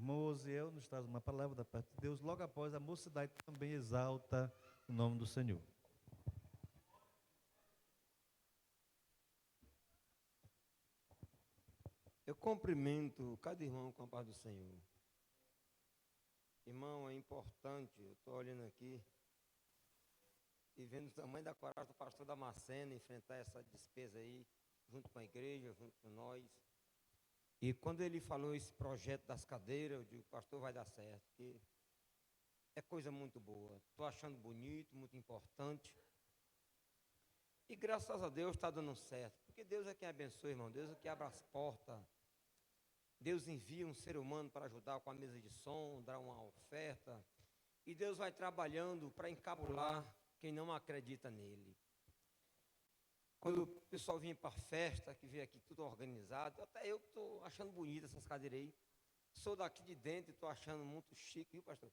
Mosiel nos traz uma palavra da parte de Deus. Logo após, a mocidade também exalta o nome do Senhor. Eu cumprimento cada irmão com a paz do Senhor. Irmão, é importante, eu estou olhando aqui e vendo o tamanho da coragem do pastor Damasceno enfrentar essa despesa aí, junto com a igreja, junto com nós. E quando ele falou esse projeto das cadeiras, eu digo, pastor, vai dar certo, porque é coisa muito boa. Estou achando bonito, muito importante. E graças a Deus está dando certo, porque Deus é quem abençoa, irmão, Deus é quem abre as portas. Deus envia um ser humano para ajudar com a mesa de som, dar uma oferta. E Deus vai trabalhando para encabular quem não acredita nele. Quando o pessoal vinha para a festa, que veio aqui tudo organizado, até eu estou achando bonita essas cadeiras aí. Sou daqui de dentro e estou achando muito chique, viu, pastor?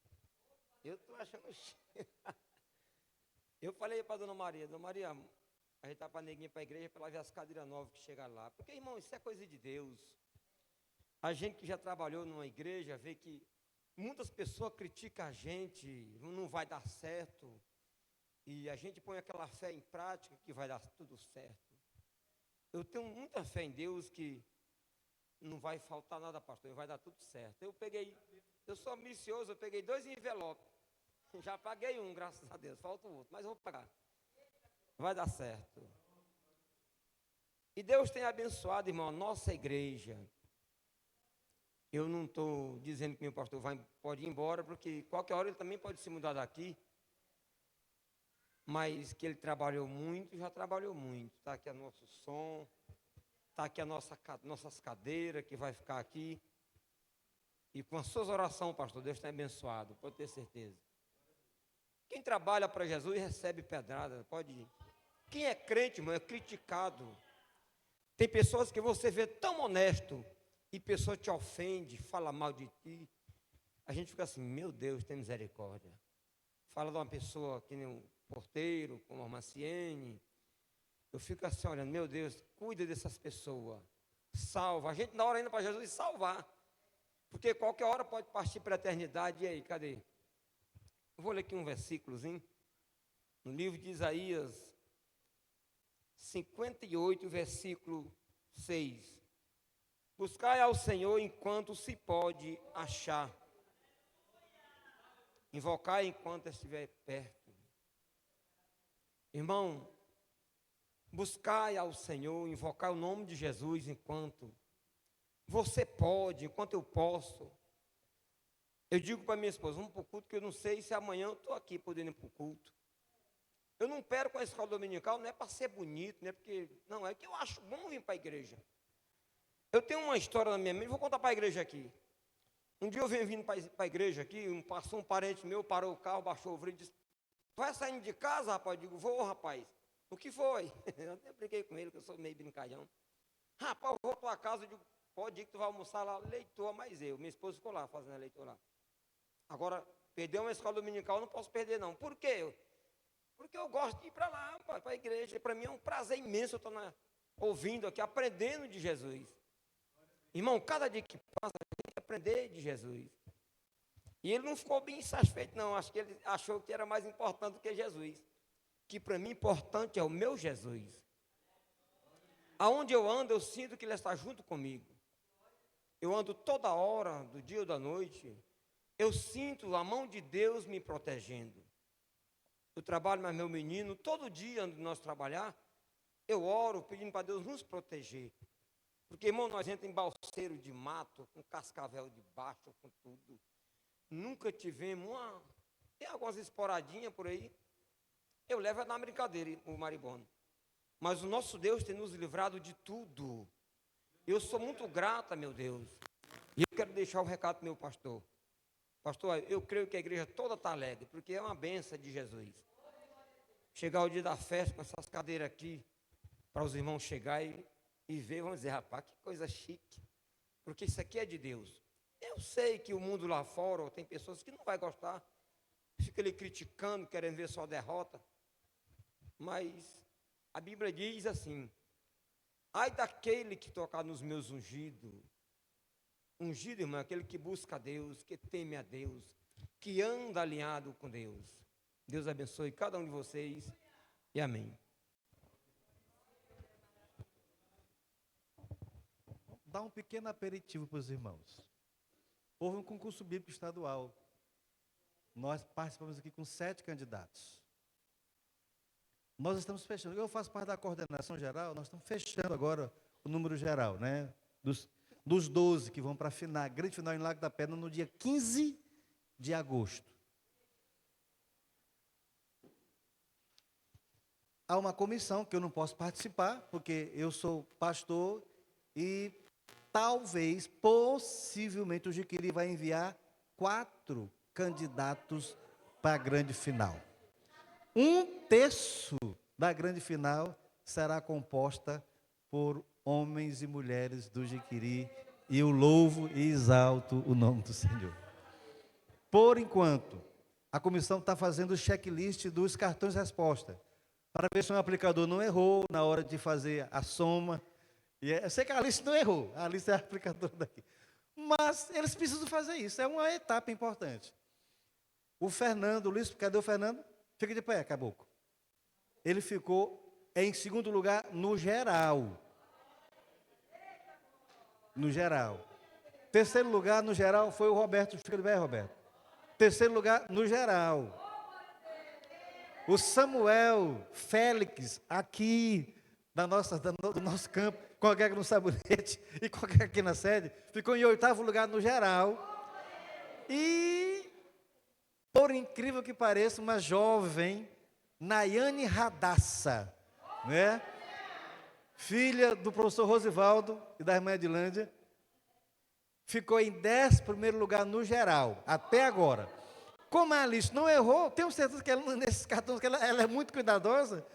Eu estou achando chique. Eu falei para a dona Maria, a gente está para neguinha para a igreja para ela ver as cadeiras novas que chegaram lá. Porque, irmão, isso é coisa de Deus. A gente que já trabalhou numa igreja vê que muitas pessoas criticam a gente, não vai dar certo. E a gente põe aquela fé em prática que vai dar tudo certo. Eu tenho muita fé em Deus que não vai faltar nada, pastor, vai dar tudo certo. Eu sou ambicioso, eu peguei 2 envelopes. Já paguei um, graças a Deus, falta o outro, mas eu vou pagar. Vai dar certo. E Deus tem abençoado, irmão, a nossa igreja. Eu não estou dizendo que meu pastor pode ir embora, porque qualquer hora ele também pode se mudar daqui. Mas que ele trabalhou muito, já trabalhou muito. Está aqui o nosso som, está aqui nossas cadeiras, que vai ficar aqui. E com as suas orações, pastor, Deus tem abençoado, pode ter certeza. Quem trabalha para Jesus recebe pedrada, pode ir. Quem é crente, irmão, é criticado. Tem pessoas que você vê tão honesto, e pessoa te ofende, fala mal de ti. A gente fica assim, meu Deus, tem misericórdia. Fala de uma pessoa que nem um porteiro, como a Maciene. Eu fico assim olhando, meu Deus, cuida dessas pessoas. Salva. A gente na hora ainda para Jesus salvar. Porque qualquer hora pode partir para a eternidade. E aí, cadê? Eu vou ler aqui um versículozinho. No livro de Isaías 58, versículo 6. Buscai ao Senhor enquanto se pode achar. Invocai enquanto estiver perto. Irmão, buscai ao Senhor, invocar o nome de Jesus enquanto você pode, enquanto eu posso. Eu digo para minha esposa, vamos para o culto, que eu não sei se amanhã eu estou aqui podendo ir para o culto. Eu não perco a escola dominical, não é para ser bonito, não é porque. Não, é que eu acho bom vir para a igreja. Eu tenho uma história na minha mente, vou contar para a igreja aqui. Um dia eu venho vindo para a igreja aqui, passou um parente meu, parou o carro, baixou o freio e disse, vai saindo de casa, rapaz? Eu digo, vou, rapaz. O que foi? Eu até brinquei com ele, que eu sou meio brincalhão. Rapaz, eu vou para tua casa, eu digo, pode ir que tu vai almoçar lá, leitor, mas eu. Minha esposa ficou lá fazendo a leitura lá. Agora, perder uma escola dominical, eu não posso perder não. Por quê? Porque eu gosto de ir para lá, para a igreja. Para mim é um prazer imenso eu estar ouvindo aqui, aprendendo de Jesus. Irmão, cada dia que passa, a gente tem que aprender de Jesus. E ele não ficou bem satisfeito, não. Acho que ele achou que era mais importante do que Jesus. Que para mim importante é o meu Jesus. Aonde eu ando, eu sinto que ele está junto comigo. Eu ando toda hora, do dia ou da noite. Eu sinto a mão de Deus me protegendo. Eu trabalho, mas meu menino, todo dia antes de nós trabalhar, eu oro pedindo para Deus nos proteger. Porque, irmão, nós entramos em balseiro de mato, com cascavel de baixo, com tudo. Nunca tivemos uma... Tem algumas esporadinhas por aí. Eu levo na brincadeira o maribondo. Mas o nosso Deus tem nos livrado de tudo. Eu sou muito grata, meu Deus. E eu quero deixar o recado para o meu pastor. Pastor, eu creio que a igreja toda está alegre, porque é uma benção de Jesus. Chegar o dia da festa com essas cadeiras aqui, para os irmãos chegarem e ver, vamos dizer, rapaz, que coisa chique. Porque isso aqui é de Deus. Eu sei que o mundo lá fora tem pessoas que não vai gostar, fica ali criticando, querendo ver só derrota. Mas a Bíblia diz assim, ai daquele que tocar nos meus ungidos, Ungido, irmão, é aquele que busca a Deus, que teme a Deus, que anda alinhado com Deus. Deus abençoe cada um de vocês e amém. Dá um pequeno aperitivo para os irmãos. Houve um concurso bíblico estadual. Nós participamos aqui com 7 candidatos. Nós estamos fechando. Eu faço parte da coordenação geral, nós estamos fechando agora o número geral, né? Dos 12 que vão para a final, grande final em Lago da Pedra, no dia 15 de agosto. Há uma comissão que eu não posso participar, porque eu sou pastor e talvez, possivelmente, o Jiquiri vai enviar 4 candidatos para a grande final. 1/3 da grande final será composta por homens e mulheres do Jiquiri, e eu louvo e exalto o nome do Senhor. Por enquanto, a comissão está fazendo o checklist dos cartões de resposta, para ver se o aplicador não errou na hora de fazer a soma. E eu sei que a Alice não errou, a Alice é a aplicadora daqui. Mas eles precisam fazer isso, é uma etapa importante. O Fernando, Luiz, cadê o Fernando? Fica de pé, caboclo. Ele ficou em segundo lugar no geral. No geral. Terceiro lugar no geral foi o Roberto. Fica de pé, Roberto. Terceiro lugar no geral. O Samuel Félix, aqui do nosso campo, com a no sabonete e com a aqui na sede, ficou em 8º lugar no geral. E, por incrível que pareça, uma jovem, Nayane Radassa, né? Filha do professor Rosivaldo e da irmã Edilândia, ficou em 11º lugar no geral, até agora. Como a Alice não errou, tenho certeza que ela, nesses cartões, que ela é muito cuidadosa.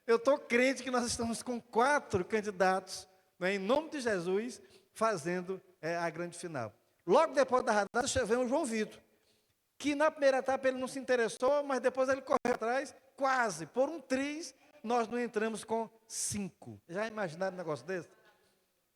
Eu estou crente que nós estamos com 4 candidatos, né, em nome de Jesus, fazendo a grande final. Logo depois da Radassa, vem o João Vitor, que na primeira etapa ele não se interessou, mas depois ele correu atrás, quase, por um triz, nós não entramos com 5. Já imaginaram um negócio desse?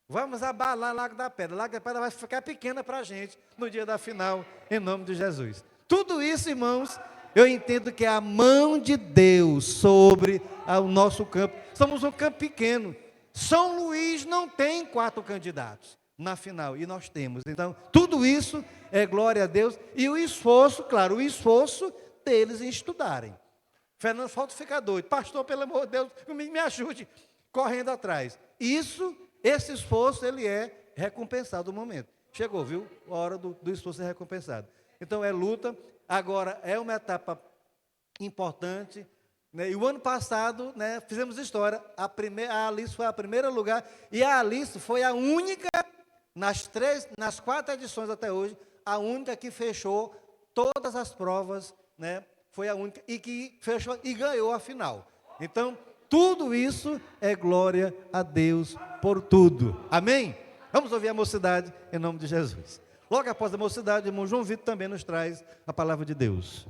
Vamos abalar Lago da Pedra. Lago da Pedra vai ficar pequena para a gente no dia da final, em nome de Jesus. Tudo isso, irmãos, eu entendo que é a mão de Deus sobre o nosso campo. Somos um campo pequeno. São Luís não tem 4 candidatos na final, e nós temos. Então, tudo isso é glória a Deus. E o esforço, claro, o esforço deles em estudarem. Fernando, falta ficar doido. Pastor, pelo amor de Deus, me ajude, correndo atrás. Esse esforço, ele é recompensado no momento. Chegou, viu? A hora do esforço é recompensado. Então, é luta. Agora, é uma etapa importante, né? E o ano passado, né, fizemos história. A Alice foi a primeira lugar, e a Alice foi a única, nas 4 edições até hoje, a única que fechou todas as provas, né? Foi a única, e que fechou e ganhou a final. Então, tudo isso é glória a Deus por tudo. Amém? Vamos ouvir a mocidade em nome de Jesus. Logo após a mocidade, o irmão João Vitor também nos traz a palavra de Deus.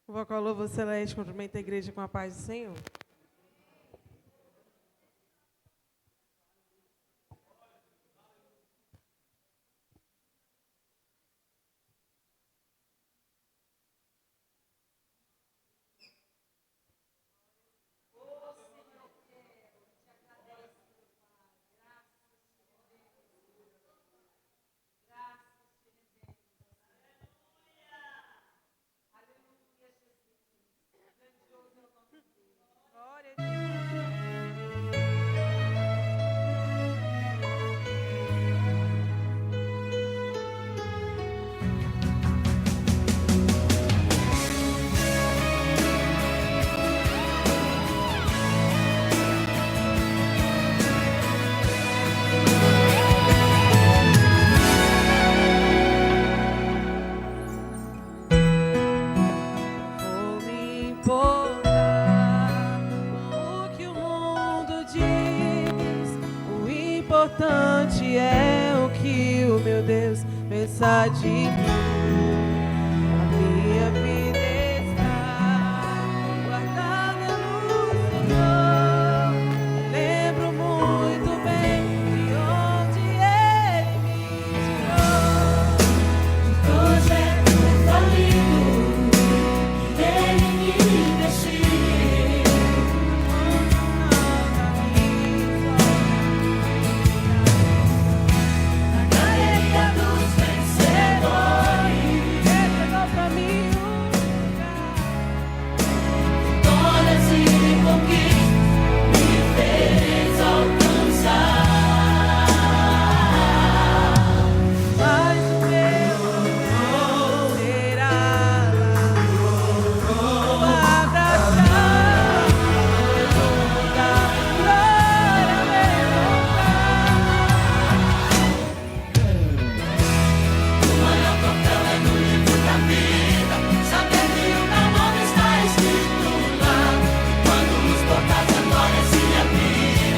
O vocal Louvo Celeste cumprimenta a igreja com a paz do Senhor. importante é o que o meu Deus pensa de mim. A minha vida está guardada no Senhor. Lembro muito bem de onde Ele me tirou. Projeto tão lindo que Ele me investiu. Na galeria dos vencedores, Entregou pra mim todas e conquistas me fez alcançar. mas o meu será lá. Vou abraçar toda glória O maior troféu é no livro da vida, saber que o meu nome está escrito lá. E quando os portais da glória se abrirem,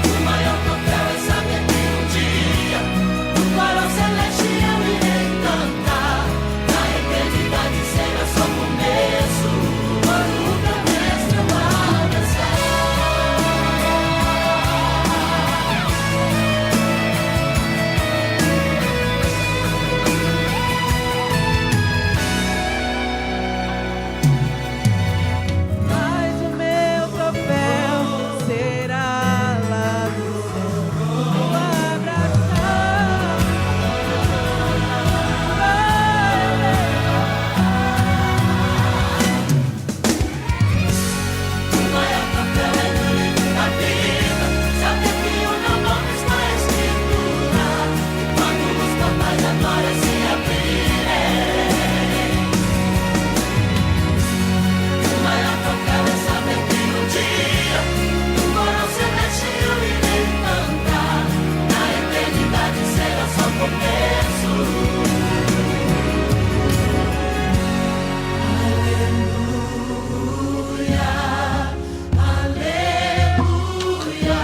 o maior troféu é saber que um dia no coro celeste eu irei cantar. Na eternidade será só começo, quando o meu mestre eu abraçar. mas o meu troféu será lá no céu. Vou abraçar O maior troféu é no livro da vida, saber que o meu nome está escrito lá. E quando os portais da glória se abrirem, o maior troféu é saber que um dia no coro celeste eu irei cantar. Na eternidade será só começo. Aleluia,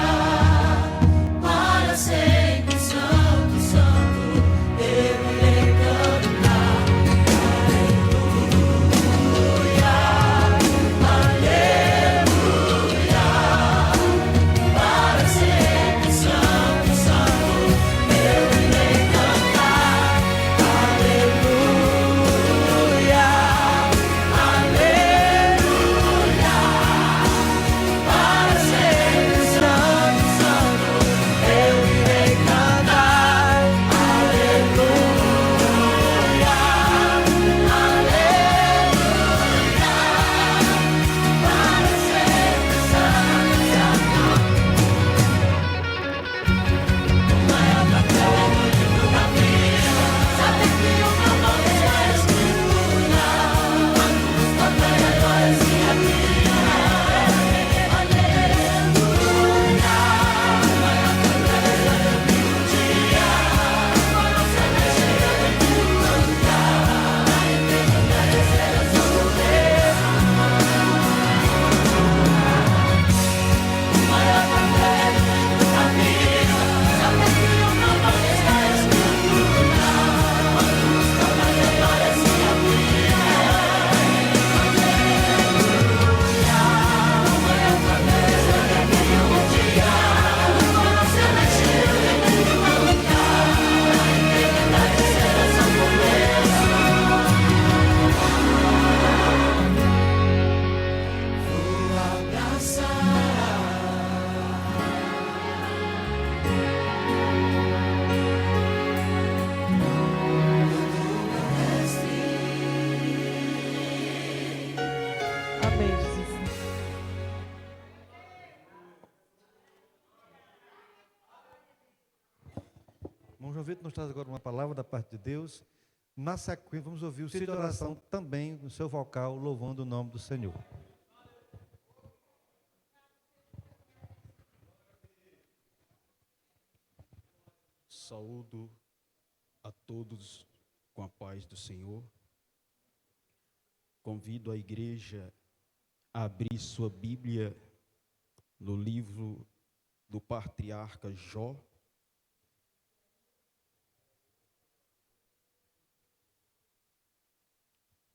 para sempre santo, santo, eu irei cantar. Aleluia, aleluia, para sempre santo, santo, eu irei cantar. Aleluia, aleluia. Para sempre santo, santo, eu irei cantar. Aleluia, aleluia. Para sempre santo, santo. O maior troféu é no livro da vida, saber que o meu nome está escrito lá. Quando os portais da glória se abrirem, aleluia. O maior troféu é saber que um dia no coro celeste eu irei cantar. Na eternidade será só começo. O maior troféu é no livro da vida, saber que o meu nome está escrito lá. Quando os portais da glória se abrirem, aleluia. O maior troféu é saber que um dia no coro celeste eu irei cantar. Na eternidade será só começo. Vou abraçar. Amém, Jesus. Irmão João Vitor nos traz agora uma palavra da parte de Deus. Na sequência, vamos ouvir o ciro de oração também no seu vocal, louvando o nome do Senhor. Saúdo a todos com a paz do Senhor. Convido a igreja a abrir sua Bíblia no livro do patriarca Jó,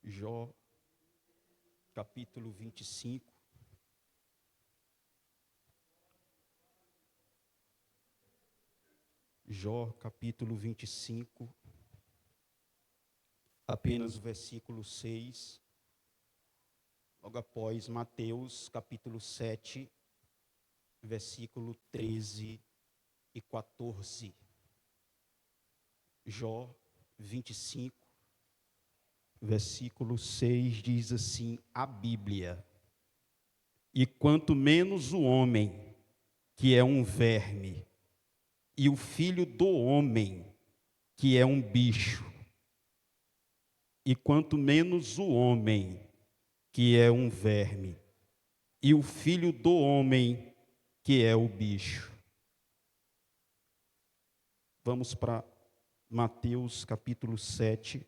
Jó, capítulo 25. Jó, capítulo 25, apenas o versículo 6, logo após Mateus, capítulo 7, versículo 13 e 14. Jó 25, versículo 6 diz assim, a Bíblia: e quanto menos o homem, que é um verme, e o filho do homem, que é um bicho. E quanto menos o homem, que é um verme, e o filho do homem, que é o bicho. Vamos para Mateus capítulo 7,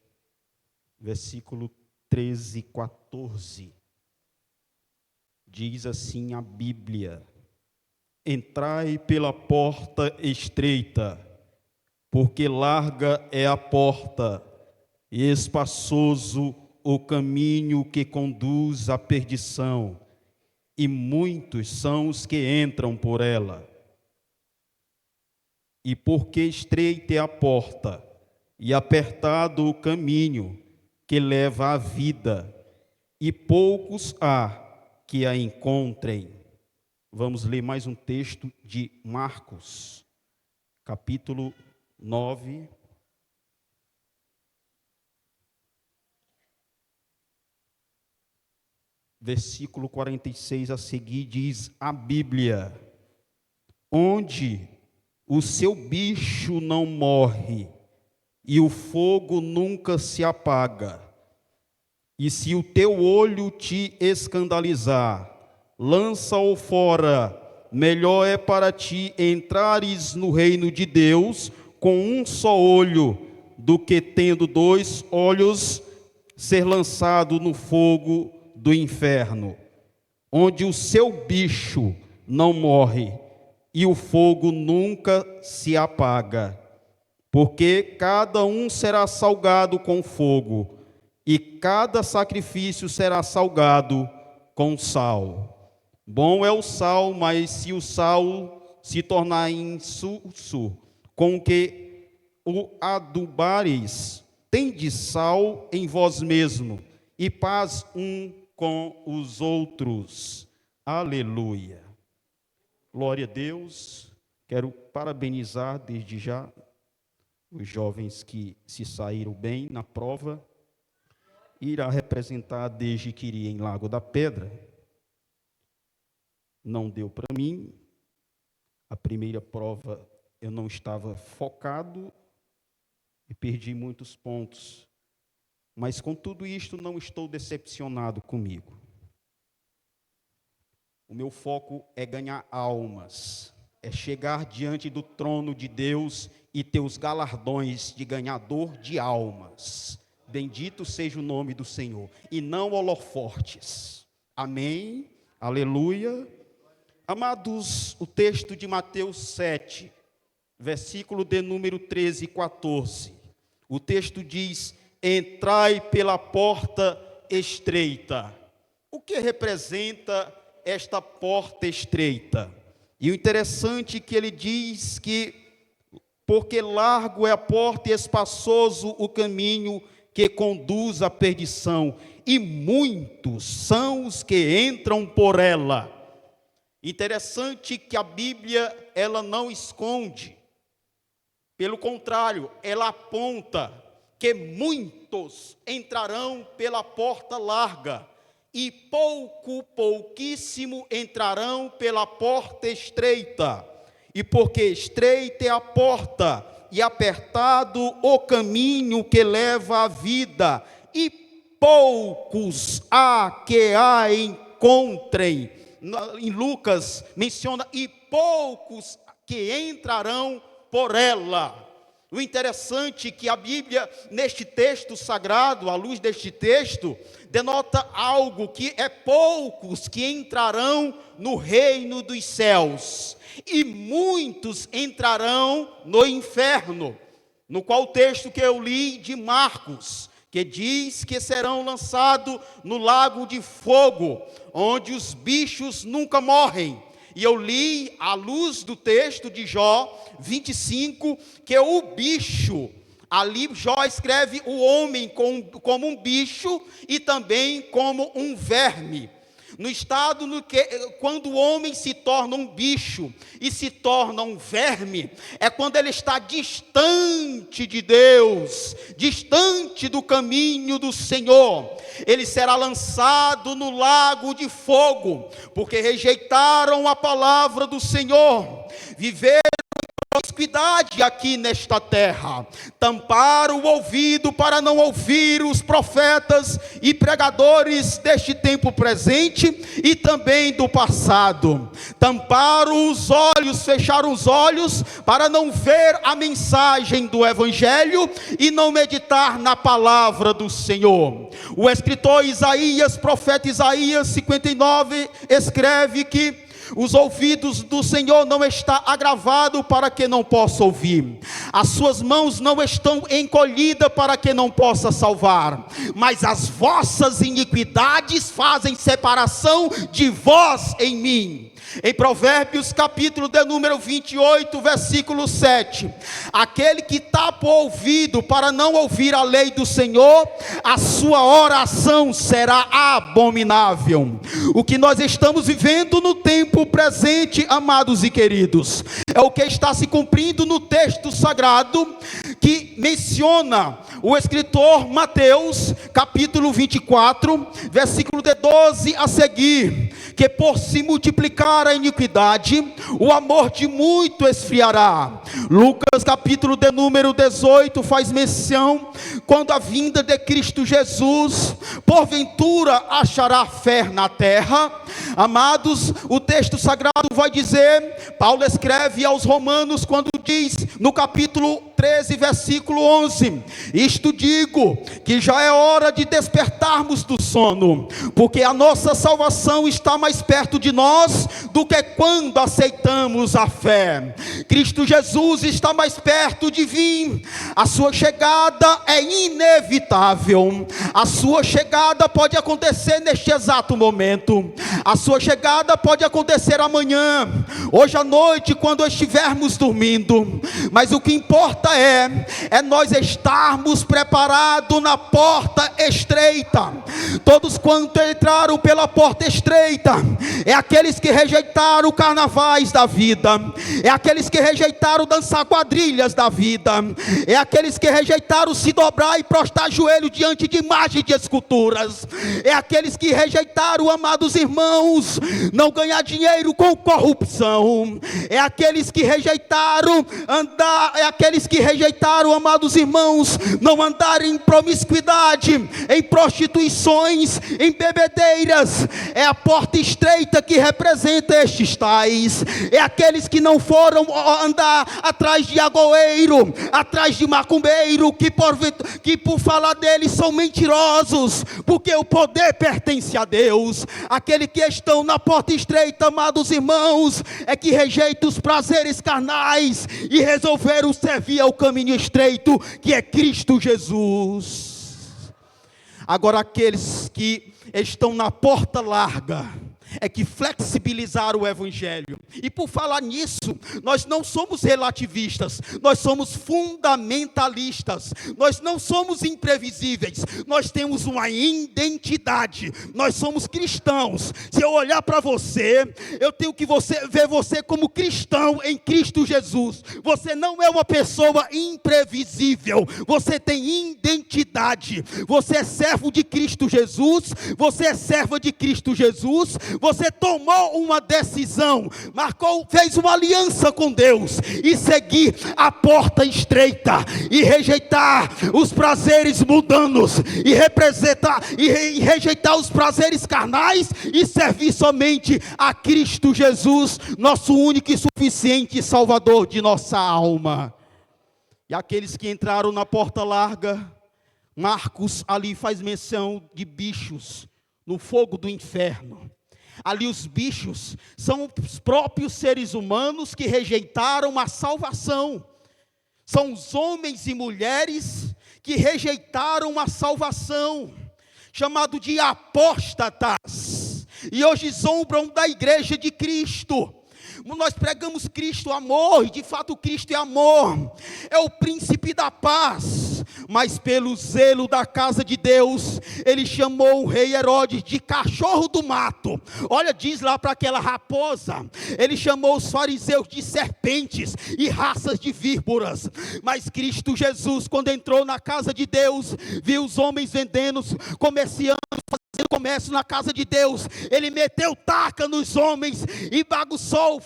versículo 13 e 14. Diz assim a Bíblia: entrai pela porta estreita, porque larga é a porta, e espaçoso o caminho que conduz à perdição, e muitos são os que entram por ela. E porque estreita é a porta, e apertado o caminho que leva à vida, e poucos há que a encontrem. Vamos ler mais um texto de Marcos, capítulo 9, versículo 46 a seguir, diz a Bíblia: onde o seu bicho não morre, e o fogo nunca se apaga, e se o teu olho te escandalizar, lança-o fora. Melhor é para ti entrares no reino de Deus com um só olho, do que tendo dois olhos ser lançado no fogo do inferno, onde o seu bicho não morre e o fogo nunca se apaga, porque cada um será salgado com fogo, e cada sacrifício será salgado com sal. Bom é o sal, mas se o sal se tornar insulso, com que o adubareis, tende sal em vós mesmo, e paz um com os outros. Aleluia. Glória a Deus. Quero parabenizar desde já os jovens que se saíram bem na prova. Irá representar desde que iria em Lago da Pedra. Não deu para mim. A primeira prova eu não estava focado e perdi muitos pontos. Mas com tudo isto não estou decepcionado comigo. O meu foco é ganhar almas, é chegar diante do trono de Deus e ter os galardões de ganhador de almas. Bendito seja o nome do Senhor, e não holofortes. Amém, aleluia. Amados, o texto de Mateus 7, versículo de número 13 e 14. O texto diz: entrai pela porta estreita. O que representa esta porta estreita? E o interessante é que ele diz que, porque largo é a porta e espaçoso o caminho que conduz à perdição, e muitos são os que entram por ela. Interessante que a Bíblia, ela não esconde, pelo contrário, ela aponta que muitos entrarão pela porta larga, e pouquíssimo entrarão pela porta estreita. E porque estreita é a porta, e apertado o caminho que leva à vida, e poucos há que a encontrem. Em Lucas menciona, e poucos que entrarão por ela. O interessante é que a Bíblia, neste texto sagrado, à luz deste texto, denota algo que é poucos que entrarão no reino dos céus, e muitos entrarão no inferno, no qual texto que eu li de Marcos, que diz que serão lançados no lago de fogo, onde os bichos nunca morrem. E eu li, à luz do texto de Jó 25, que o bicho, ali Jó escreve o homem como um bicho e também como um verme. No estado no que, quando o homem se torna um bicho e se torna um verme, é quando ele está distante de Deus, distante do caminho do Senhor. Ele será lançado no lago de fogo, porque rejeitaram a palavra do Senhor, viveram promiscuidade aqui nesta terra, tamparam o ouvido para não ouvir os profetas e pregadores deste tempo presente e também do passado, tamparam os olhos, fecharam os olhos para não ver a mensagem do Evangelho e não meditar na palavra do Senhor. O escritor Isaías, profeta Isaías 59, escreve que os ouvidos do Senhor não estão agravados para que não possa ouvir, as suas mãos não estão encolhidas para que não possa salvar, mas as vossas iniquidades fazem separação de vós em mim. Em Provérbios capítulo de número 28, versículo 7, aquele que tapa o ouvido para não ouvir a lei do Senhor, a sua oração será abominável. O que nós estamos vivendo no tempo presente, amados e queridos, é o que está se cumprindo no texto sagrado, que menciona o escritor Mateus, capítulo 24, versículo de 12 a seguir, que por se multiplicar a iniquidade, o amor de muito esfriará. Lucas capítulo de número 18 faz menção, quando a vinda de Cristo Jesus, porventura achará fé na terra. Amados, o texto sagrado vai dizer, Paulo escreve aos Romanos quando diz, no capítulo 13, versículo 11, isto digo, que já é hora de despertarmos do sono, porque a nossa salvação está mais perto de nós do que quando aceitamos a fé. Cristo Jesus está mais perto de vir, a sua chegada é inevitável, a sua chegada pode acontecer neste exato momento, a sua chegada pode acontecer amanhã, hoje à noite, quando estivermos dormindo, mas o que importa é nós estarmos preparados na porta estreita. Todos quanto entraram pela porta estreita, é aqueles que rejeitaram carnavais da vida, é aqueles que rejeitaram dançar quadrilhas da vida, é aqueles que rejeitaram se dobrar e prostrar joelho diante de imagens de esculturas, é aqueles que rejeitaram, amados irmãos, não ganhar dinheiro com corrupção, é aqueles que rejeitaram andar, é aqueles que rejeitaram, amados irmãos, não andar em promiscuidade, em prostituições, em bebedeiras. É a porta estreita que representa estes tais, é aqueles que não foram andar atrás de agoeiro, atrás de macumbeiro, que por falar deles são mentirosos, porque o poder pertence a Deus. Aquele que estão na porta estreita, amados irmãos, é que rejeita os prazeres carnais e resolveram servir ao caminho estreito, que é Cristo Jesus. Agora aqueles que estão na porta larga, é que flexibilizaram o Evangelho. E por falar nisso, nós não somos relativistas, nós somos fundamentalistas, nós não somos imprevisíveis, nós temos uma identidade, nós somos cristãos. Se eu olhar para você, eu tenho que ver você como cristão em Cristo Jesus. Você não é uma pessoa imprevisível, você tem identidade, você é servo de Cristo Jesus, você é serva de Cristo Jesus. Você tomou uma decisão, fez uma aliança com Deus, e seguir a porta estreita, e rejeitar os prazeres mundanos, e rejeitar os prazeres carnais, e servir somente a Cristo Jesus, nosso único e suficiente Salvador de nossa alma. E aqueles que entraram na porta larga, Marcos ali faz menção de bichos no fogo do inferno. Ali os bichos são os próprios seres humanos que rejeitaram a salvação. São os homens e mulheres que rejeitaram a salvação, chamado de apóstatas, e hoje zombam da igreja de Cristo. Nós pregamos Cristo amor, e de fato Cristo é amor, é o príncipe da paz, mas pelo zelo da casa de Deus, ele chamou o rei Herodes de cachorro do mato. Olha, diz lá para aquela raposa, ele chamou os fariseus de serpentes e raças de víboras. Mas Cristo Jesus, quando entrou na casa de Deus, viu os homens vendendo, comerciando, fazendo comércio na casa de Deus, ele meteu taca nos homens e bagunçou,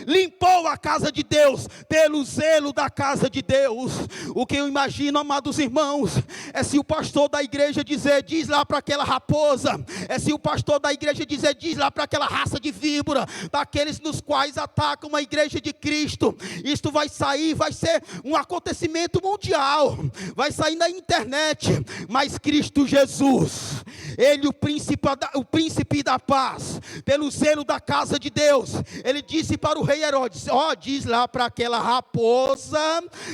limpou a casa de Deus, pelo zelo da casa de Deus. O que eu imagino, amados irmãos, é se o pastor da igreja dizer, diz lá para aquela raposa, é se o pastor da igreja dizer, diz lá para aquela raça de víbora, daqueles nos quais atacam a igreja de Cristo, isto vai sair, vai ser um acontecimento mundial, vai sair na internet. Mas Cristo Jesus, ele, o príncipe da paz, pelo zelo da casa de Deus, ele disse para o rei Herodes, diz lá para aquela raposa,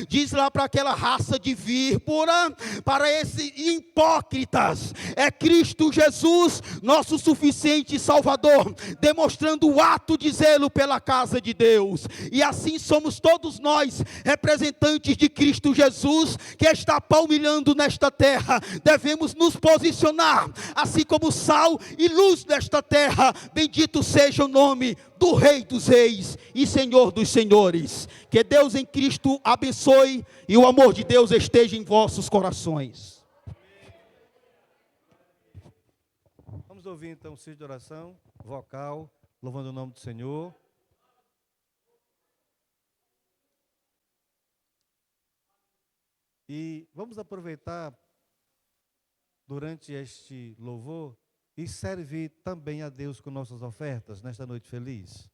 diz lá para aquela raça de víbora, para esses hipócritas, é Cristo Jesus, nosso suficiente Salvador, demonstrando o ato de zelo pela casa de Deus. E assim somos todos nós, representantes de Cristo Jesus, que está palmilhando nesta terra. Devemos nos posicionar, assim como sal e luz desta terra. Bendito seja o nome do Rei dos Reis e Senhor dos Senhores. Que Deus em Cristo abençoe e o amor de Deus esteja em vossos corações. Vamos ouvir então o círculo de oração, vocal, louvando o nome do Senhor. E vamos aproveitar durante este louvor e servir também a Deus com nossas ofertas nesta noite feliz.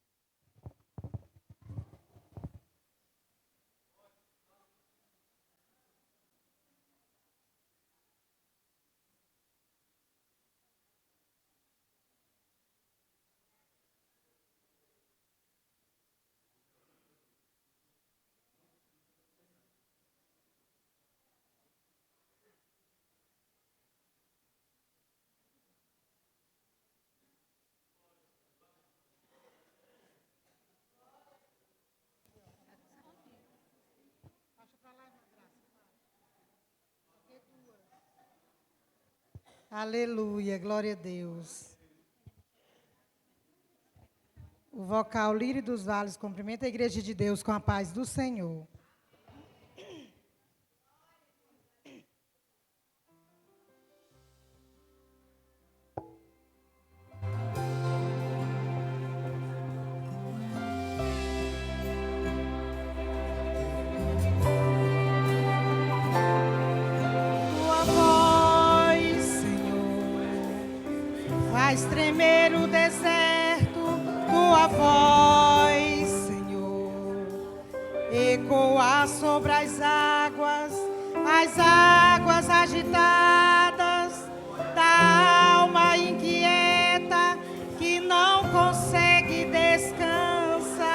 Aleluia, glória a Deus. O vocal Lírio dos Vales cumprimenta a igreja de Deus com a paz do Senhor. Faz tremer o deserto, tua voz, Senhor, ecoa sobre as águas agitadas da alma inquieta que não consegue descansar.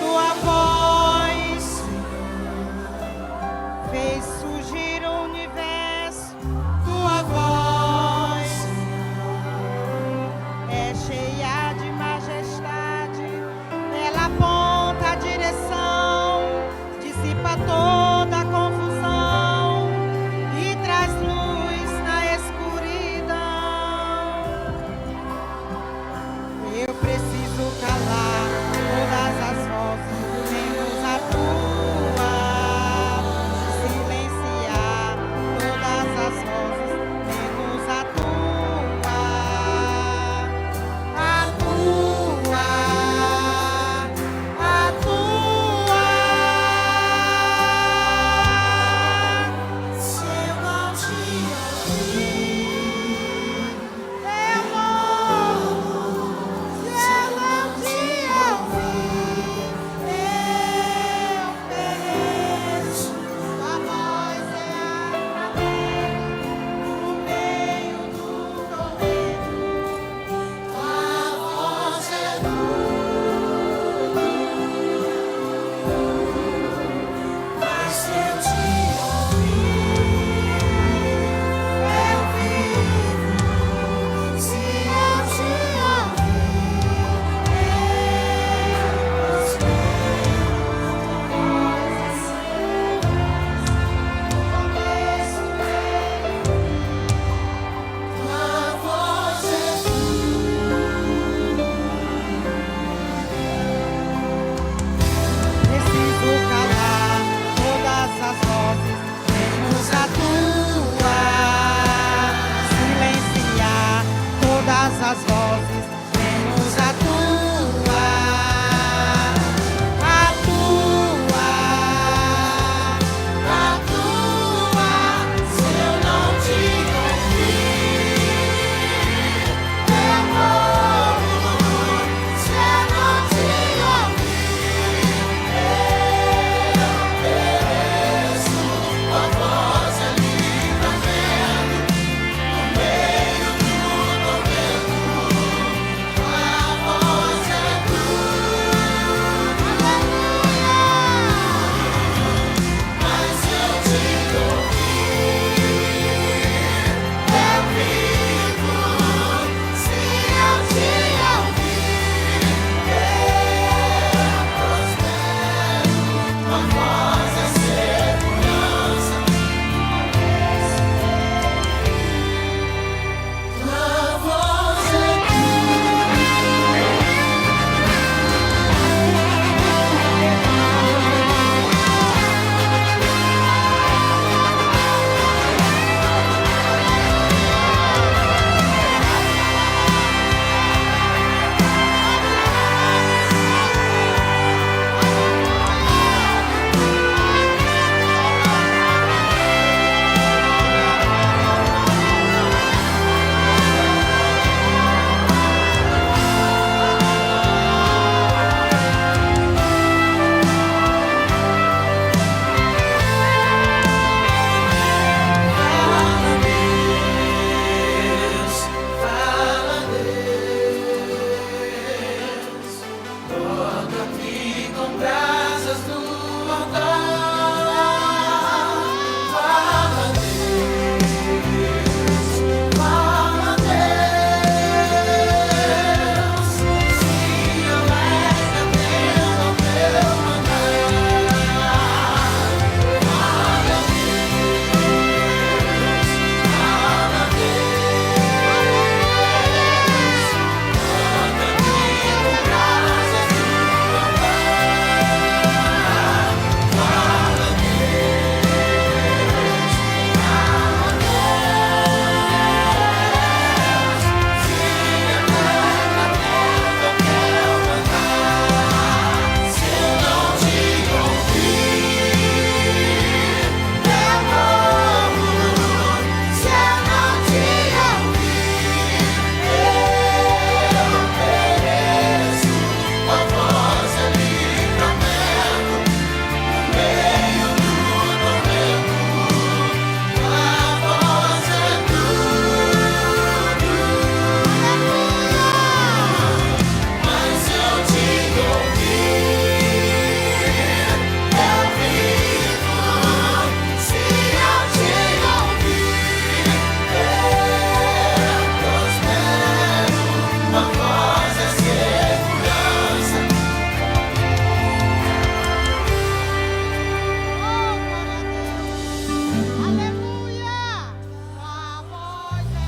Tua voz, Senhor, fez surgir o universo. Tua voz é cheia de majestade, ela aponta a direção, dissipa toda a confusão e traz luz na escuridão. Eu preciso calar todas as vozes, menos a tua, silenciar todas as vozes, menos a tua, a tua, a tua. Se eu não te ouvir, eu morro. Se eu não te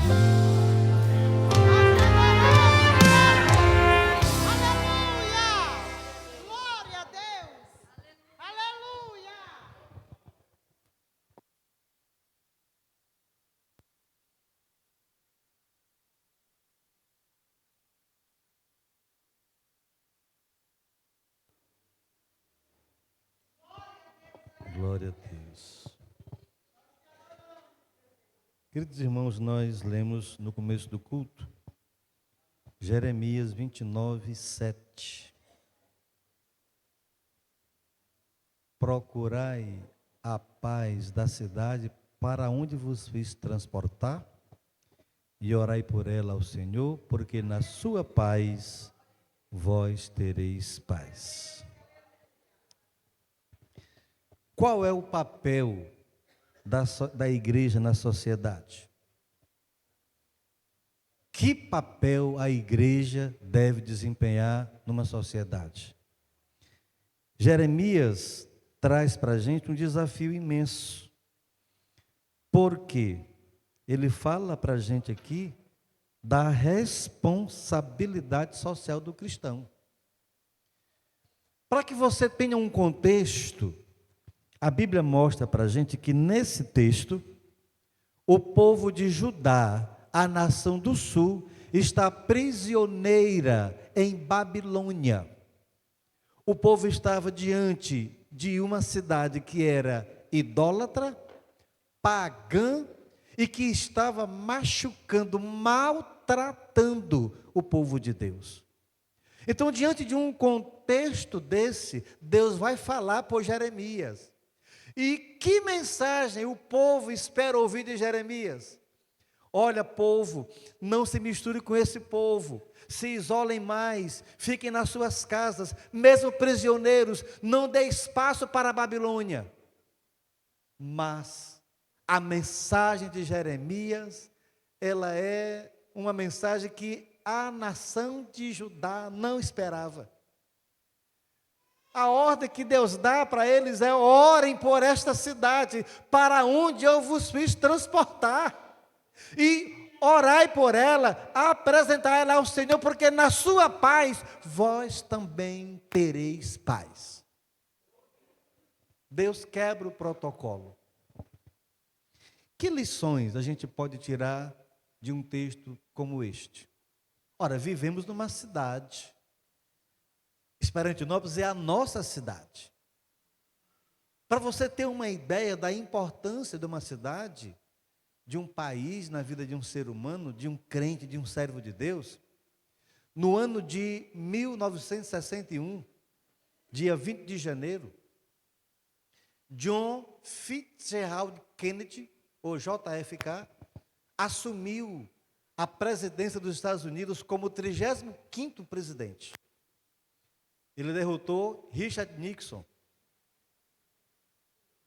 Aleluia! Glória a Deus! Aleluia! Glória a Deus. Queridos irmãos, nós lemos no começo do culto Jeremias 29, 7. Procurai a paz da cidade para onde vos fiz transportar, e orai por ela ao Senhor, porque na sua paz vós tereis paz. Qual é o papel da igreja na sociedade? Que papel a igreja deve desempenhar numa sociedade? Jeremias traz para a gente um desafio imenso. Porque ele fala para a gente aqui da responsabilidade social do cristão. Para que você tenha um contexto, a Bíblia mostra para a gente que nesse texto, o povo de Judá, a nação do sul, está prisioneira em Babilônia. O povo estava diante de uma cidade que era idólatra, pagã, e que estava machucando, maltratando o povo de Deus. Então, diante de um contexto desse, Deus vai falar por Jeremias. E que mensagem o povo espera ouvir de Jeremias? Olha, povo, não se misture com esse povo, se isolem mais, fiquem nas suas casas, mesmo prisioneiros, não dê espaço para a Babilônia. Mas a mensagem de Jeremias, ela é uma mensagem que a nação de Judá não esperava. A ordem que Deus dá para eles é: orem por esta cidade, para onde eu vos fiz transportar. E orai por ela, apresentai ela ao Senhor, porque na sua paz, vós também tereis paz. Deus quebra o protocolo. Que lições a gente pode tirar de um texto como este? Ora, vivemos numa cidade. Esperantinópolis é a nossa cidade. Para você ter uma ideia da importância de uma cidade, de um país na vida de um ser humano, de um crente, de um servo de Deus, no ano de 1961, dia 20 de janeiro, John Fitzgerald Kennedy, ou JFK, assumiu a presidência dos Estados Unidos como 35º presidente. Ele derrotou Richard Nixon.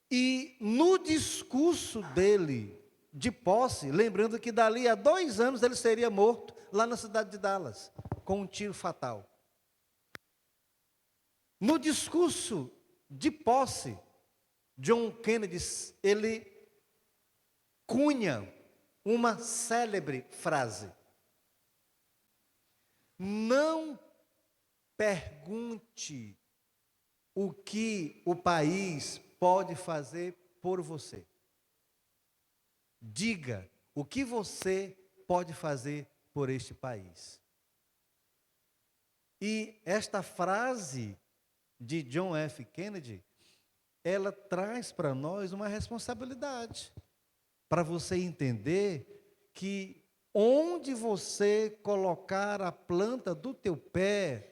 E no discurso dele, de posse, lembrando que dali a 2 anos ele seria morto lá na cidade de Dallas, com um tiro fatal. No discurso de posse, John Kennedy, ele cunha uma célebre frase: não pergunte o que o país pode fazer por você. Diga o que você pode fazer por este país. E esta frase de John F. Kennedy, ela traz para nós uma responsabilidade, para você entender que onde você colocar a planta do teu pé,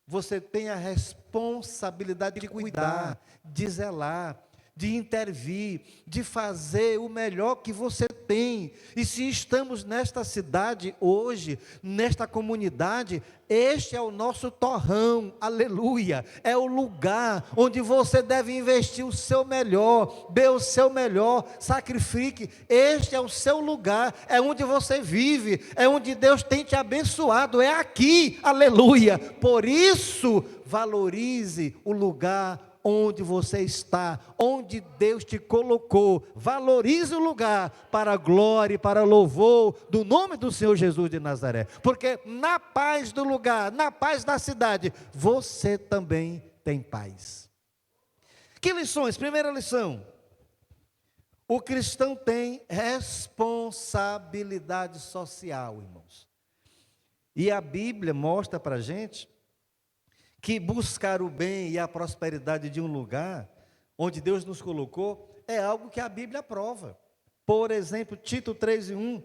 você tem a responsabilidade de cuidar, de zelar, de intervir, de fazer o melhor que você tem. E se estamos nesta cidade hoje, nesta comunidade, este é o nosso torrão, aleluia, é o lugar onde você deve investir o seu melhor, dê o seu melhor, sacrifique. Este é o seu lugar, é onde você vive, é onde Deus tem te abençoado, é aqui, aleluia. Por isso, valorize o lugar onde você está, onde Deus te colocou. Valorize o lugar para a glória e para louvor do nome do Senhor Jesus de Nazaré. Porque na paz do lugar, na paz da cidade, você também tem paz. Que lições? Primeira lição: o cristão tem responsabilidade social, irmãos. E a Bíblia mostra para a gente que buscar o bem e a prosperidade de um lugar onde Deus nos colocou é algo que a Bíblia aprova. Por exemplo, Tito 3:1,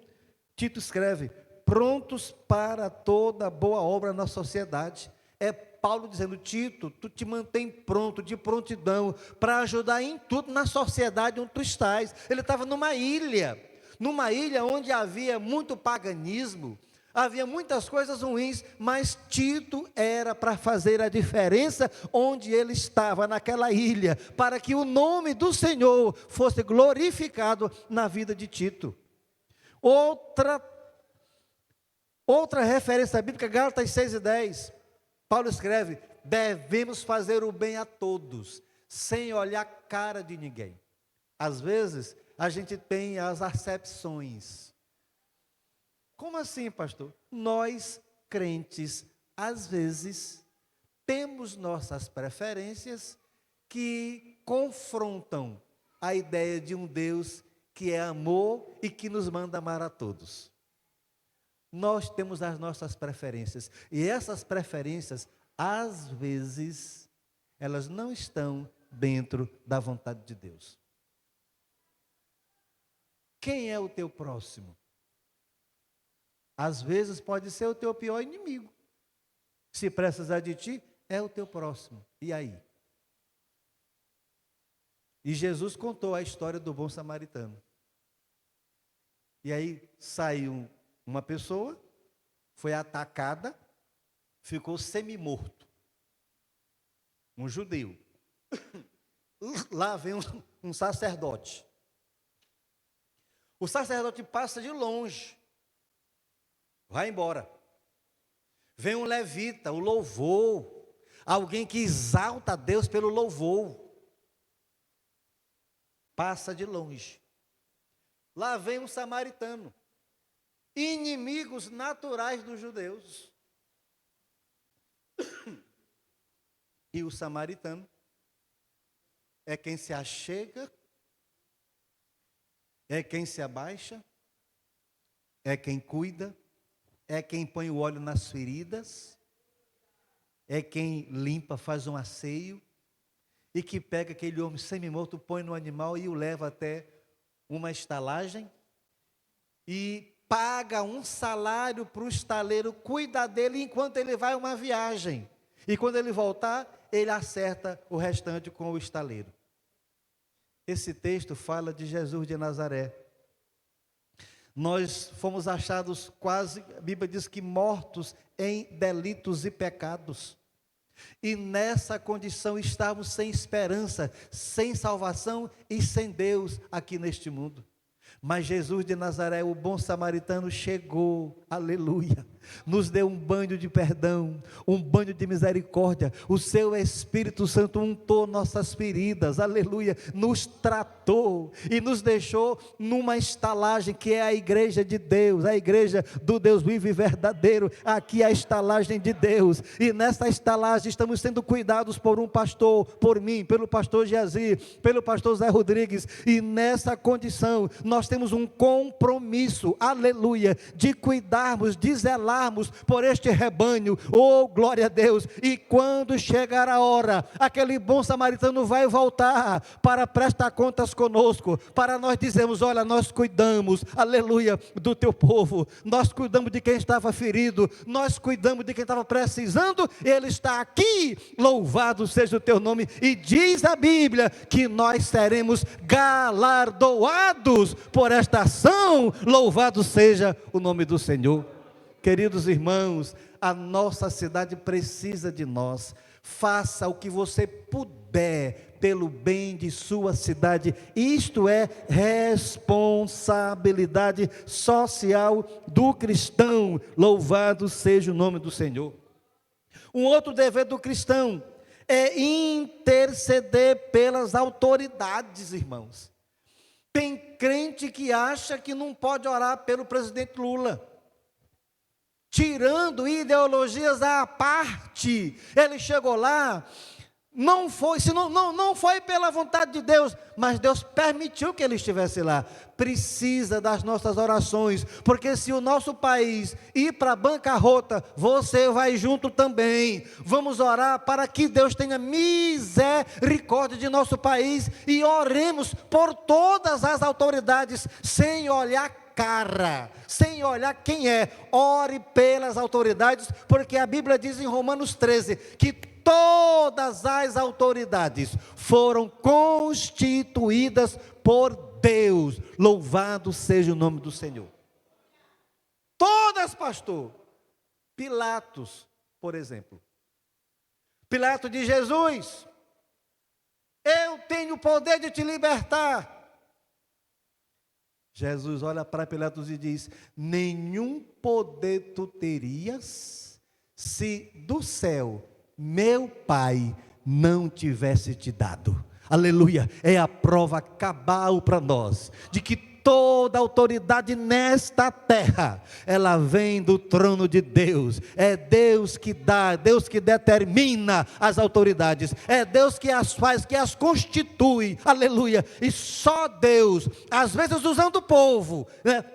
Tito escreve: prontos para toda boa obra na sociedade. É Paulo dizendo: Tito, tu te mantém pronto, de prontidão, para ajudar em tudo na sociedade onde tu estás. Ele estava numa ilha onde havia muito paganismo, havia muitas coisas ruins, mas Tito era para fazer a diferença onde ele estava, naquela ilha, para que o nome do Senhor fosse glorificado na vida de Tito. Outra referência bíblica, Gálatas 6:10, Paulo escreve: devemos fazer o bem a todos, sem olhar a cara de ninguém. Às vezes, a gente tem as acepções. Como assim, pastor? Nós, crentes, às vezes, temos nossas preferências que confrontam a ideia de um Deus que é amor e que nos manda amar a todos. Nós temos as nossas preferências, e essas preferências, às vezes, elas não estão dentro da vontade de Deus. Quem é o teu próximo? Às vezes pode ser o teu pior inimigo. Se precisar de ti, é o teu próximo. E aí? E Jesus contou a história do bom samaritano. E aí saiu uma pessoa, foi atacada, ficou semi-morto. Um judeu. Lá vem um sacerdote. O sacerdote passa de longe. Vai embora. Vem um levita, o louvor. Alguém que exalta a Deus pelo louvor. Passa de longe. Lá vem um samaritano. Inimigos naturais dos judeus. E o samaritano é quem se achega, é quem se abaixa, é quem cuida, é quem põe o óleo nas feridas, é quem limpa, faz um asseio, e que pega aquele homem semi-morto, põe no animal e o leva até uma estalagem, e paga um salário para o estaleiro, cuida dele enquanto ele vai uma viagem. E quando ele voltar, ele acerta o restante com o estaleiro. Esse texto fala de Jesus de Nazaré. Nós fomos achados quase, a Bíblia diz que mortos em delitos e pecados. E nessa condição estávamos sem esperança, sem salvação e sem Deus aqui neste mundo. Mas Jesus de Nazaré, o bom samaritano, chegou, aleluia, nos deu um banho de perdão, um banho de misericórdia. O seu Espírito Santo untou nossas feridas, aleluia, nos tratou e nos deixou numa estalagem que é a igreja de Deus, a igreja do Deus vivo e verdadeiro. Aqui é a estalagem de Deus, e nessa estalagem estamos sendo cuidados por um pastor, por mim, pelo pastor Geazi, pelo pastor Zé Rodrigues, e nessa condição nós temos um compromisso, aleluia, de cuidarmos, de zelarmos por este rebanho, oh glória a Deus. E quando chegar a hora, aquele bom samaritano vai voltar para prestar contas conosco, para nós dizermos: olha, nós cuidamos, aleluia, do teu povo, nós cuidamos de quem estava ferido, nós cuidamos de quem estava precisando, ele está aqui, louvado seja o teu nome. E diz a Bíblia que nós seremos galardoados por esta ação, louvado seja o nome do Senhor. Queridos irmãos, a nossa cidade precisa de nós. Faça o que você puder pelo bem de sua cidade. Isto é responsabilidade social do cristão. Louvado seja o nome do Senhor. Um outro dever do cristão é interceder pelas autoridades, irmãos. Tem crente que acha que não pode orar pelo presidente Lula, tirando ideologias à parte. Ele chegou lá, não foi pela vontade de Deus, mas Deus permitiu que ele estivesse lá. Precisa das nossas orações, porque se o nosso país ir para a bancarrota, você vai junto também. Vamos orar para que Deus tenha misericórdia de nosso país e oremos por todas as autoridades, sem olhar cara, sem olhar quem é. Ore pelas autoridades, porque a Bíblia diz em Romanos 13 que todas as autoridades foram constituídas por Deus. Louvado seja o nome do Senhor. Todas, pastor. Pilatos, por exemplo. Pilatos diz: Jesus, eu tenho o poder de te libertar. Jesus olha para Pilatos e diz: nenhum poder tu terias se do céu meu Pai não tivesse te dado. Aleluia, é a prova cabal para nós, de que toda autoridade nesta terra, ela vem do trono de Deus. É Deus que dá, Deus que determina as autoridades, é Deus que as faz, que as constitui. Aleluia, e só Deus, às vezes usando o povo,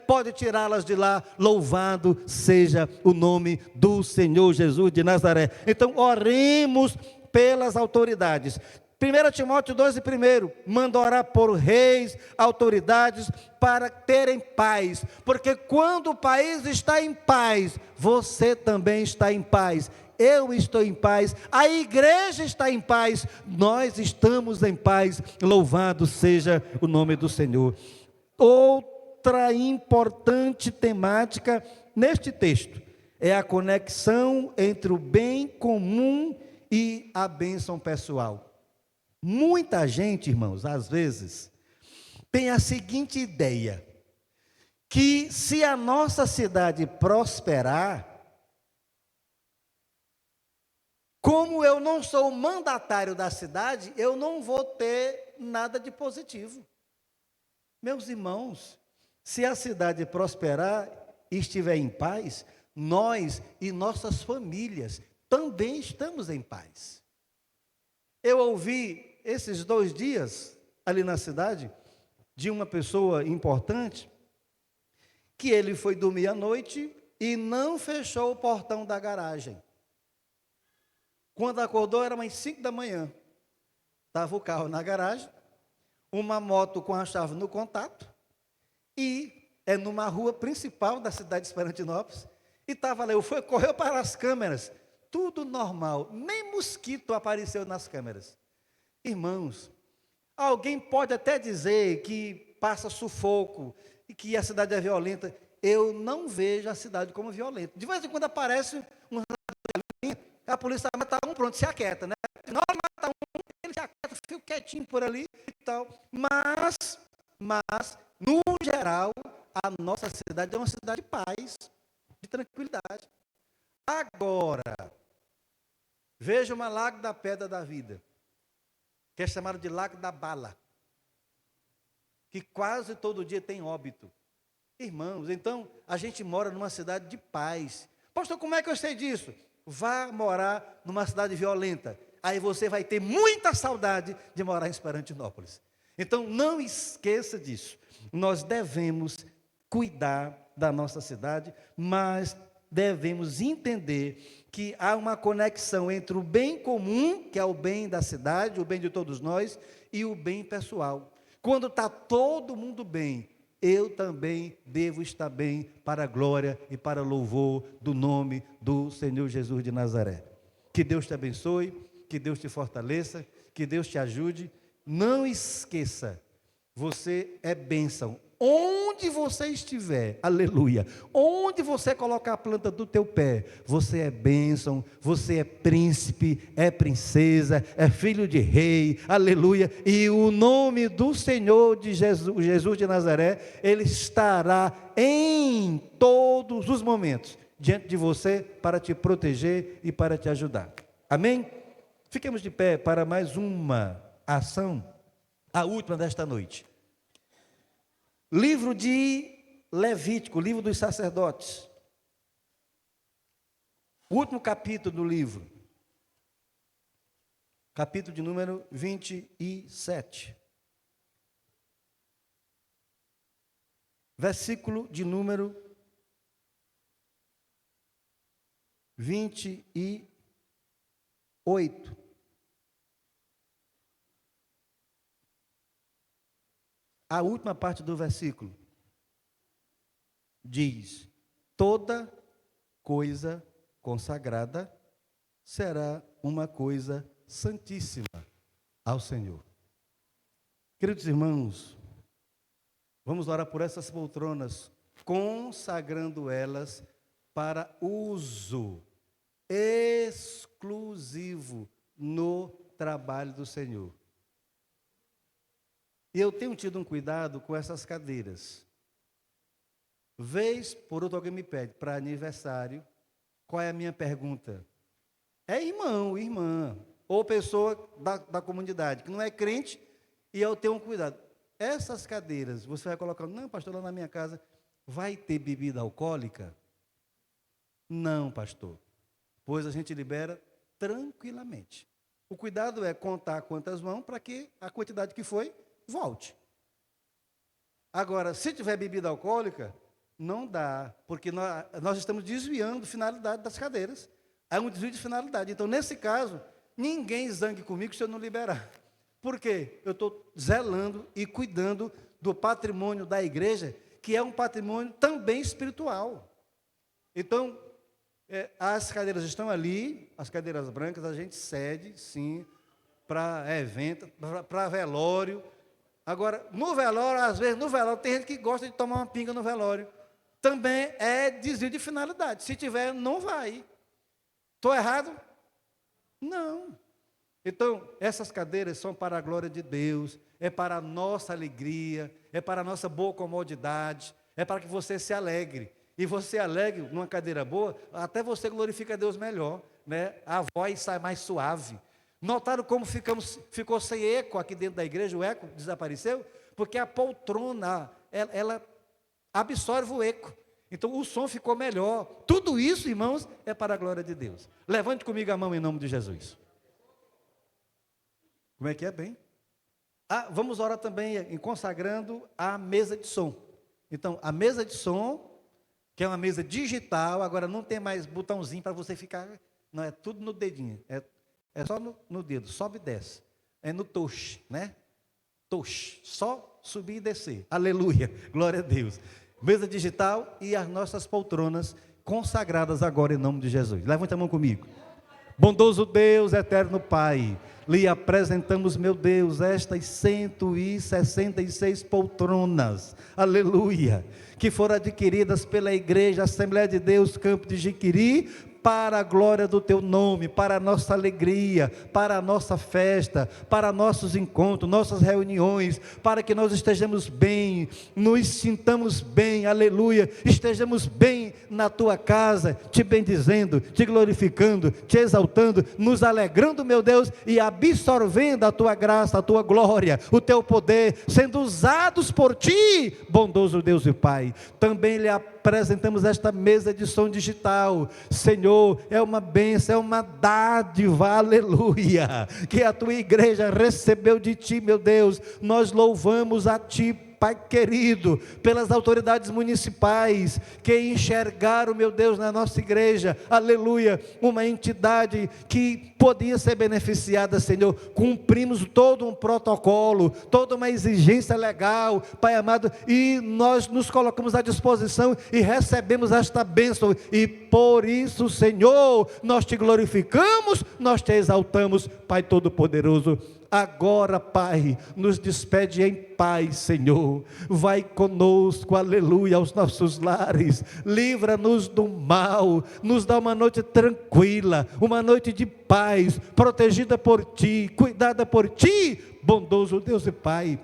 pode tirá-las de lá. Louvado seja o nome do Senhor Jesus de Nazaré. Então oremos pelas autoridades. 1 Timóteo 2:1, manda orar por reis, autoridades, para terem paz, porque quando o país está em paz, você também está em paz, eu estou em paz, a igreja está em paz, nós estamos em paz. Louvado seja o nome do Senhor. Outra importante temática neste texto é a conexão entre o bem comum e a bênção pessoal. Muita gente, irmãos, às vezes, tem a seguinte ideia, que se a nossa cidade prosperar, como eu não sou o mandatário da cidade, eu não vou ter nada de positivo. Meus irmãos, se a cidade prosperar e estiver em paz, nós e nossas famílias também estamos em paz. Eu ouvi esses 2 dias, ali na cidade, de uma pessoa importante, que ele foi dormir à noite e não fechou o portão da garagem. Quando acordou, era umas 5 da manhã. Estava o carro na garagem, uma moto com a chave no contato, e é numa rua principal da cidade de Esperantinópolis, e estava lá, correu para as câmeras, tudo normal, nem mosquito apareceu nas câmeras. Irmãos, alguém pode até dizer que passa sufoco e que a cidade é violenta. Eu não vejo a cidade como violenta. De vez em quando aparece a polícia vai matar um, pronto, se aquieta, né? Na hora de matar um, ele se aquieta, fica quietinho por ali e tal. Mas, no geral, a nossa cidade é uma cidade de paz, de tranquilidade. Agora, veja uma Lago da Pedra da Vida, que é chamado de Lago da Bala, que quase todo dia tem óbito. Irmãos, então, a gente mora numa cidade de paz. Pastor, como é que eu sei disso? Vá morar numa cidade violenta, aí você vai ter muita saudade de morar em Esperantinópolis. Então, não esqueça disso. Nós devemos cuidar da nossa cidade, mas devemos entender que há uma conexão entre o bem comum, que é o bem da cidade, o bem de todos nós, e o bem pessoal. Quando está todo mundo bem, eu também devo estar bem, para a glória e para louvor do nome do Senhor Jesus de Nazaré. Que Deus te abençoe, que Deus te fortaleça, que Deus te ajude. Não esqueça, você é bênção. Onde você estiver, aleluia, onde você colocar a planta do teu pé, você é bênção, você é príncipe, é princesa, é filho de rei, aleluia, e o nome do Senhor de Jesus de Nazaré, Ele estará em todos os momentos, diante de você, para te proteger e para te ajudar, amém? Fiquemos de pé para mais uma ação, a última desta noite. Livro de Levítico, livro dos sacerdotes. O último capítulo do livro. Capítulo de número 27. Versículo de número 28. A última parte do versículo diz: toda coisa consagrada será uma coisa santíssima ao Senhor. Queridos irmãos, vamos orar por essas poltronas, consagrando elas para uso exclusivo no trabalho do Senhor. E eu tenho tido um cuidado com essas cadeiras. Vez por outra alguém me pede para aniversário, qual é a minha pergunta? É irmão, irmã, ou pessoa da comunidade, que não é crente, e eu tenho um cuidado. Essas cadeiras, você vai colocar, não, pastor, lá na minha casa, vai ter bebida alcoólica? Não, pastor, pois a gente libera tranquilamente. O cuidado é contar quantas vão, para que a quantidade que foi, volte. Agora, se tiver bebida alcoólica, não dá, porque nós estamos desviando a finalidade das cadeiras. Há um desvio de finalidade. Então, nesse caso, ninguém zangue comigo se eu não liberar. Por quê? Eu estou zelando e cuidando do patrimônio da igreja, que é um patrimônio também espiritual. Então, as cadeiras estão ali, as cadeiras brancas, a gente cede, sim, para evento, para velório. Agora, no velório, às vezes, no velório, tem gente que gosta de tomar uma pinga no velório. Também é desvio de finalidade. Se tiver, não vai. Estou errado? Não. Então, essas cadeiras são para a glória de Deus, é para a nossa alegria, é para a nossa boa comodidade, é para que você se alegre. E você alegre numa cadeira boa, até você glorifica a Deus melhor, né? A voz sai mais suave. Notaram como ficou sem eco aqui dentro da igreja? O eco desapareceu? Porque a poltrona, ela absorve o eco. Então o som ficou melhor. Tudo isso, irmãos, é para a glória de Deus. Levante comigo a mão em nome de Jesus. Como é que é? Bem? Vamos orar também em consagrando a mesa de som. Então, a mesa de som, que é uma mesa digital, agora não tem mais botãozinho para você ficar, não, é tudo no dedinho, é só no dedo, sobe e desce. É no touch, né? Touch, só subir e descer. Aleluia, glória a Deus. Mesa digital e as nossas poltronas consagradas agora em nome de Jesus. Levanta a mão comigo. Bondoso Deus, eterno Pai, lhe apresentamos, meu Deus, estas 166 poltronas, aleluia, que foram adquiridas pela Igreja Assembleia de Deus Campo de Jiquiri, para a glória do teu nome, para a nossa alegria, para a nossa festa, para nossos encontros, nossas reuniões, para que nós estejamos bem, nos sintamos bem, aleluia, estejamos bem na tua casa, te bendizendo, te glorificando, te exaltando, nos alegrando, meu Deus, e absorvendo a tua graça, a tua glória, o teu poder, sendo usados por ti, bondoso Deus e Pai. Também lhe apresentamos esta mesa de som digital, Senhor, é uma bênção, é uma dádiva, aleluia, que a tua igreja recebeu de ti, meu Deus. Nós louvamos a ti, Pai querido, pelas autoridades municipais que enxergaram, meu Deus, na nossa igreja, aleluia, uma entidade que podia ser beneficiada, Senhor. Cumprimos todo um protocolo, toda uma exigência legal, Pai amado, e nós nos colocamos à disposição e recebemos esta bênção, e por isso, Senhor, nós te glorificamos, nós te exaltamos, Pai Todo-Poderoso. Agora, Pai, nos despede em paz, Senhor. Vai conosco, aleluia, aos nossos lares. Livra-nos do mal. Nos dá uma noite tranquila, uma noite de paz, protegida por Ti, cuidada por Ti, bondoso Deus e Pai.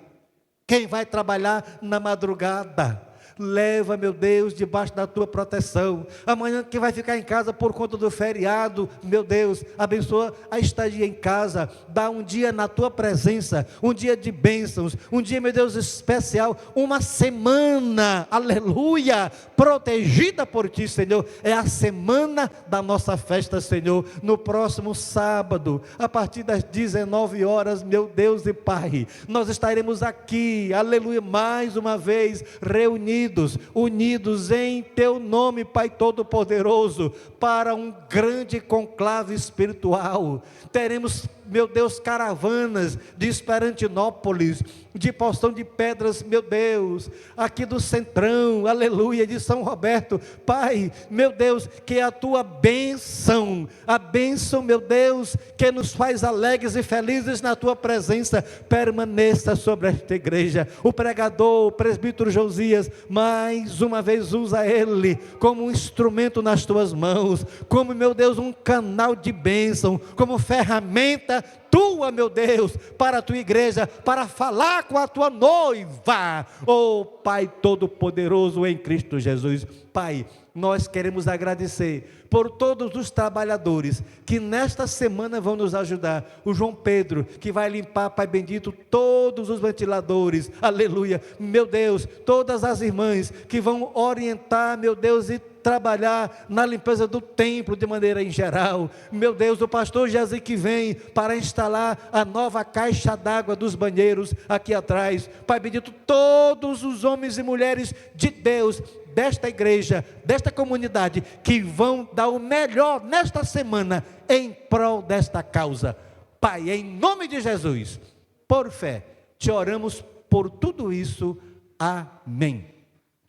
Quem vai trabalhar na madrugada, leva, meu Deus, debaixo da tua proteção. Amanhã que vai ficar em casa por conta do feriado, meu Deus, abençoa a estadia em casa, dá um dia na tua presença, um dia de bênçãos, um dia, meu Deus, especial, uma semana, aleluia, protegida por ti, Senhor. É a semana da nossa festa, Senhor, no próximo sábado, a partir das 19 horas, meu Deus e Pai, nós estaremos aqui, aleluia, mais uma vez, reunidos, unidos em teu nome, Pai Todo-Poderoso, para um grande conclave espiritual. Teremos, meu Deus, caravanas de Esperantinópolis, de Poção de Pedras, meu Deus, aqui do Centrão, aleluia, de São Roberto. Pai, meu Deus, que a tua bênção, a bênção, meu Deus, que nos faz alegres e felizes na tua presença, permaneça sobre esta igreja. O pregador, o presbítero Josias, mais uma vez usa ele como um instrumento nas tuas mãos, como, meu Deus, um canal de bênção, como ferramenta tua, meu Deus, para a tua igreja, para falar com a tua noiva, oh Pai Todo-Poderoso em Cristo Jesus. Pai, nós queremos agradecer por todos os trabalhadores que nesta semana vão nos ajudar. O João Pedro, que vai limpar, Pai bendito, todos os ventiladores, aleluia, meu Deus, todas as irmãs que vão orientar, meu Deus, e trabalhar na limpeza do templo de maneira em geral, meu Deus, o pastor Jazi que vem para instalar a nova caixa d'água dos banheiros aqui atrás, Pai bendito, todos os homens e mulheres de Deus, desta igreja, desta comunidade, que vão dar o melhor nesta semana, em prol desta causa, Pai, em nome de Jesus, por fé, te oramos por tudo isso, amém.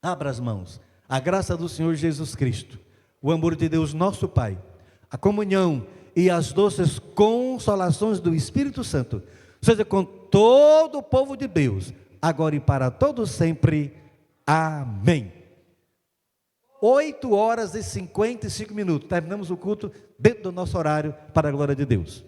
Abra as mãos. A graça do Senhor Jesus Cristo, o amor de Deus nosso Pai, a comunhão e as doces consolações do Espírito Santo, seja com todo o povo de Deus, agora e para todos sempre. Amém. 8 horas e 55 minutos, terminamos o culto dentro do nosso horário, para a glória de Deus.